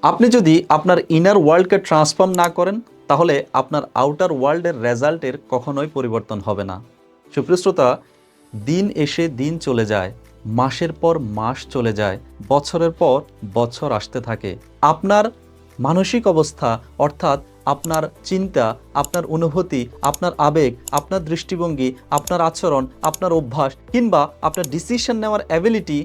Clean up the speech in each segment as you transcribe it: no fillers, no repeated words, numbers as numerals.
আপনি যদি আপনার ইনার ওয়ার্ল্ডকে ট্রান্সফর্ম না করেন, তাহলে আপনার আউটার ওয়ার্ল্ডের রেজাল্টের কখনোই পরিবর্তন হবে না। সুপ্রিয় শ্রোতা, দিন এসে দিন চলে যায়, মাসের পর মাস চলে যায়, বছরের পর বছর আসতে থাকে। আপনার মানসিক অবস্থা, অর্থাৎ আপনার চিন্তা, আপনার অনুভূতি, আপনার আবেগ, আপনার দৃষ্টিভঙ্গি, আপনার আচরণ, আপনার অভ্যাস কিংবা আপনার ডিসিশন নেওয়ার অ্যাবিলিটি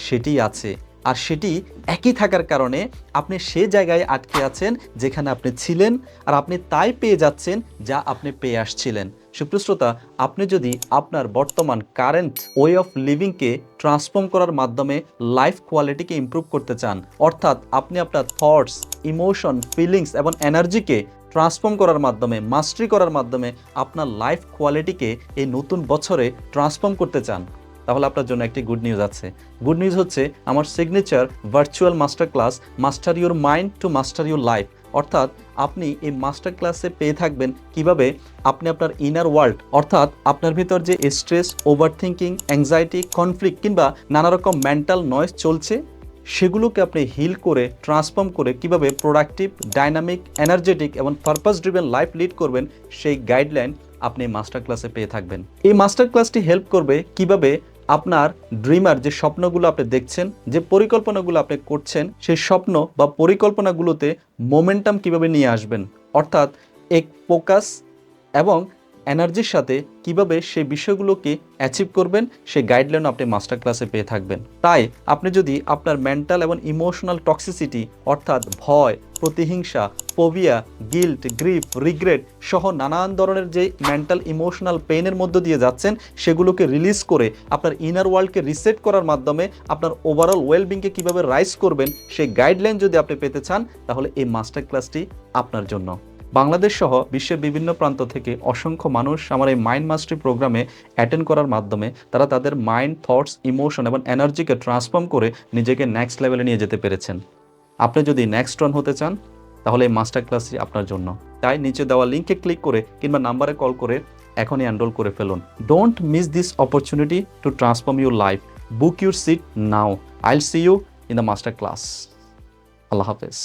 সেটি আছে। আর সেটি একই থাকার কারণে আপনি সে জায়গায় আটকে আছেন যেখানে আপনি ছিলেন, আর আপনি তাই পেয়ে যাচ্ছেন যা আপনি পেয়ে আসছিলেন। সুপ্রিয় শ্রোতা, আপনি যদি আপনার বর্তমান কারেন্ট ওয়ে অফ লিভিংকে ট্রান্সফর্ম করার মাধ্যমে লাইফ কোয়ালিটিকে ইমপ্রুভ করতে চান, অর্থাৎ আপনি আপনার থটস, ইমোশন, ফিলিংস এবং এনার্জিকে ট্রান্সফর্ম করার মাধ্যমে, মাস্টারি করার মাধ্যমে আপনার লাইফ কোয়ালিটিকে এই নতুন বছরে ট্রান্সফর্ম করতে চান, তাহলে আপনার জন্য একটি গুড নিউজ আছে। গুড নিউজ হচ্ছে আমার signature virtual master class master your mind to master your life. অর্থাৎ আপনি এই মাস্টার ক্লাসে পেয়ে থাকবেন কিভাবে আপনি আপনার ইনার ওয়ার্ল্ড, অর্থাৎ আপনার ভিতর যে stress, over thinking, anxiety, conflict কিংবা নানা রকম মেন্টাল নয়েজ চলছে, সেগুলোকে আপনি হিল করে, ট্রান্সফর্ম করে কিভাবে প্রোডাক্টিভ, ডাইনামিক, এনার্জেটিক এবং পারপাস ড্রিভেন লাইফ লিড করবেন, সেই গাইডলাইন আপনি মাস্টার ক্লাসে পেয়ে থাকবেন। এই মাস্টার ক্লাসটি হেল্প করবে কিভাবে আপনার ড্রিমার, যে স্বপ্নগুলো আপনি দেখছেন, যে পরিকল্পনাগুলো আপনি করছেন, সেই স্বপ্ন বা পরিকল্পনাগুলোতে মোমেন্টাম কিভাবে নিয়ে আসবেন, অর্থাৎ এক ফোকাস এবং এনার্জির সাথে কিভাবে সেই বিষয়গুলোকে অ্যাচিভ করবেন, সেই গাইডলাইন আপনি মাস্টার ক্লাসে পেয়ে থাকবেন। তাই আপনি যদি আপনার মেন্টাল এবং ইমোশনাল টক্সিসিটি, অর্থাৎ ভয়, প্রতিহিংসা, ফোবিয়া, গিল্ট, গ্রিফ, রিগ্রেট সহ নানান ধরনের যে মেন্টাল ইমোশনাল পেইনের মধ্য দিয়ে যাচ্ছেন, সেগুলোকে রিলিজ করে আপনার ইনার ওয়ার্ল্ডকে রিসেট করার মাধ্যমে আপনার ওভারঅল ওয়েলবিংকে কীভাবে রাইজ করবেন, সেই গাইডলাইন যদি আপনি পেতে চান, তাহলে এই মাস্টার ক্লাসটি আপনার জন্য। বাংলাদেশ সহ বিশ্বের বিভিন্ন প্রান্ত থেকে অসংখ্য মানুষ আমার এই মাইন্ড মাস্টারি প্রোগ্রামে অ্যাটেন্ড করার মাধ্যমে তারা তাদের মাইন্ড, থটস, ইমোশন এবং এনার্জিকে ট্রান্সফর্ম করে নিজেকে নেক্সট লেভেলে নিয়ে যেতে পেরেছেন। আপনি যদি নেক্সট রান হতে চান, তাহলে এই মাস্টার ক্লাসটি আপনার জন্য। তাই নিচে দেওয়া লিঙ্কে ক্লিক করে কিংবা নাম্বারে কল করে এখনই এনরোল করে ফেলুন। Don't miss this opportunity to transform your life. Book your seat now. I'll see you in the master class. আল্লাহ হাফেজ।